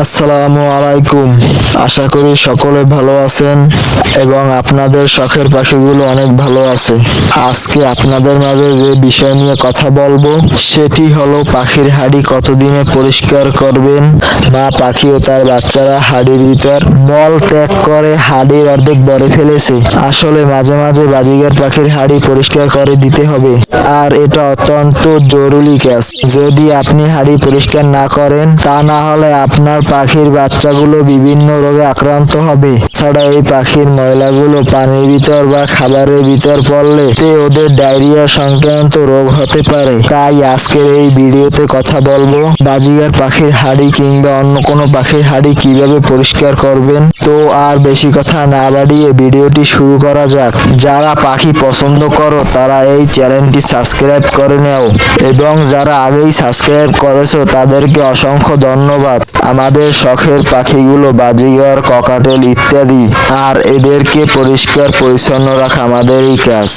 আসসালামু আলাইকুম। আশা করি সকলে ভালো আছেন এবং আপনাদের শখের পাখিগুলো অনেক ভালো আছে। আজকে আপনাদের মাঝে যে বিষয় নিয়ে কথা বলবো সেটি হলো পাখির হাড়ি কতদিনে পরিষ্কার করবেন, মা পাখি ও তার বাচ্চারা হাড়ির ভিতর মল ত্যাগ করে হাড়ির অর্ধেক ভরে ফেলেছে। আসলে মাঝে মাঝে বাজিগার পাখির হাড়ি পরিষ্কার করে দিতে হবে, আর এটা অত্যন্ত জরুরি কাজ। যদি আপনি হাড়ি পরিষ্কার না করেন, তা না হলে আপনার পাখির বাচ্চাগুলো বিভিন্ন রোগে আক্রান্ত হবে। ছাড়া এই পাখির ময়লাগুলো পানির ভিতর বা খাবারের ভিতর পড়লে ওদের ডায়রিয়া সংক্রান্ত রোগ হতে পারে। তাই আজকের এই ভিডিওতে কথা বলবো বাজিগার পাখির হাড়ি কিংবা অন্য কোনো পাখির হাড়ি কিভাবে পরিষ্কার করবেন। তো আর বেশি কথা না বাড়িয়ে ভিডিওটি শুরু করা যাক। যারা পাখি পছন্দ করো তারা এই চ্যানেলটি সাবস্ক্রাইব করে নাও, এবং যারা আগেই সাবস্ক্রাইব করেছো তাদেরকে অসংখ্য ধন্যবাদ। আমাদের শখের পাখিগুলো বাজিগার, ককাটেল ইত্যাদি, আর এদেরকে পরিষ্কার পরিচ্ছন্ন রাখা আমাদেরই কাজ।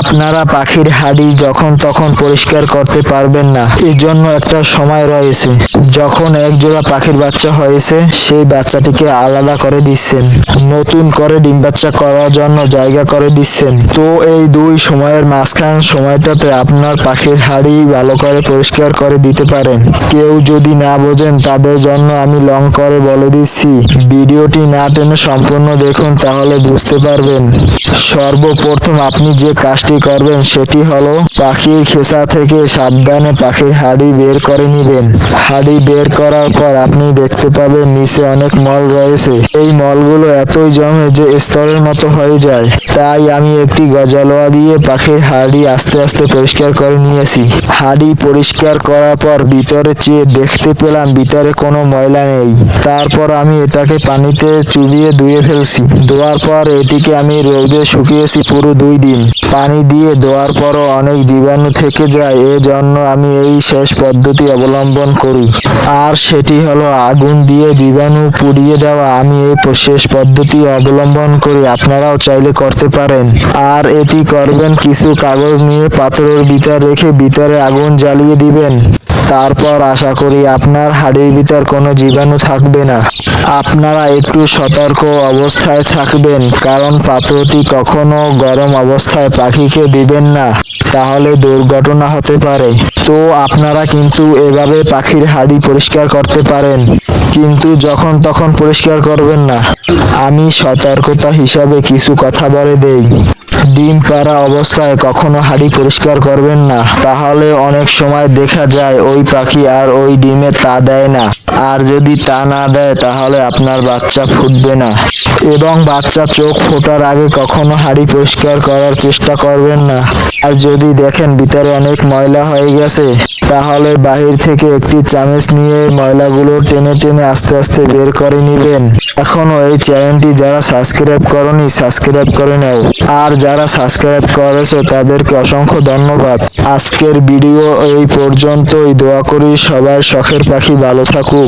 আপনারা পাখির হাড়ি যখন তখন পরিষ্কার করতে পারবেন না, এজন্য একটা সময় রয়েছে। যখন এক জোড়া পাখির বাচ্চা হয়েছে সেই বাচ্চাটিকে আলাদা করে দিচ্ছেন, নতুন করে ডিম বাচ্চা করার জন্য জায়গা করে দিচ্ছেন। তো এই দুই সময়ের মাঝখান সময়টাতে আপনার পাখির হাড়ি ভালো করে পরিষ্কার করে দিতে পারেন। কেউ যদি না বোঝেন তাদের জন্য আমি লং করে বলে দিচ্ছি, ভিডিওটি না টেনে সম্পূর্ণ দেখুন, তাহলে বুঝতে পারবেন। সর্বপ্রথম আপনি যে কাজটি করবেন সেটি হলো পাখির খেসা থেকে সাবধানে পাখির হাড়ি বের করে নেবেন। হাড়ি বের করার পর আপনি দেখতে পাবেন নিচে অনেক মল রয়েছে। এই মলগুলো এতই জমে যে স্তরের মতো হয়ে যায়। তাই আমি একটি গজালোয়া দিয়ে পাখির হাড়ি আস্তে আস্তে পরিষ্কার করে নিয়েছি। হাড়ি পরিষ্কার করার পর ভিতরে চেয়ে দেখতে পেলাম ভিতরে কোনো ময়লা নেই। তারপর আমি এটাকে পানিতে চুবিয়ে ধুয়ে ফেলছি। ধোয়ার পর এটিকে আমি রোদে শুকিয়েছি পুরো 2 দিন। পানি দিয়ে ধোয়ার পরও অনেক জীবাণু থেকে যায়, এজন্য আমি এই শেষ পদ্ধতি অবলম্বন করি, আর সেটি হলো আগুন দিয়ে জীবাণু পুড়িয়ে দেওয়া। আমি এই শেষ পদ্ধতি অবলম্বন করি, আপনারাও চাইলে করতে পারেন। আর এটি করবেন কিছু কাগজ নিয়ে পাত্রের ভিতর রেখে ভিতরে আগুন জ্বালিয়ে দিবেন। তারপর আশা করি আপনার হাড়ির ভিতর কোনো জীবাণু থাকবে না। আপনারা একটু সতর্ক অবস্থায় থাকবেন, কারণ পাত্রটি কখনো গরম অবস্থায় পাখিকে দিবেন না, তাহলে দুর্ঘটনা হতে পারে। তো আপনারা কিন্তু এভাবে পাখির হাড়ি পরিষ্কার করতে পারেন, কিন্তু যখন তখন পরিষ্কার করবেন না। আমি সতর্কতা হিসাবে কিছু কথা বলে দেই। ডিম পাড়া অবস্থায় কখনো হাড়ি পরিষ্কার করবেন না, তাহলে অনেক সময় দেখা যায় ওই পাখি আর ওই ডিমে তা দেয় না। আর যদি তা না দেয় তাহলে আপনার বাচ্চা ফুটবে না। এবং বাচ্চা চোখ ফোটার আগে কখনো হাড়ি পরিষ্কার করার চেষ্টা করবেন না। আর যদি দেখেন ভিতরে অনেক ময়লা হয়ে গেছে, তাহলে বাহির থেকে একটি চামচ নিয়ে ময়লাগুলো টেনে টেনে আস্তে আস্তে বের করে নেবেন। এখনো এই চ্যানেলটি যারা সাবস্ক্রাইব করনি সাবস্ক্রাইব করে নাও, আর যারা সাবস্ক্রাইব করেছো তাদেরকে অসংখ্য ধন্যবাদ। আজকের ভিডিও এই পর্যন্তই। দোয়া করি সবার শখের পাখি ভালো থাকুক।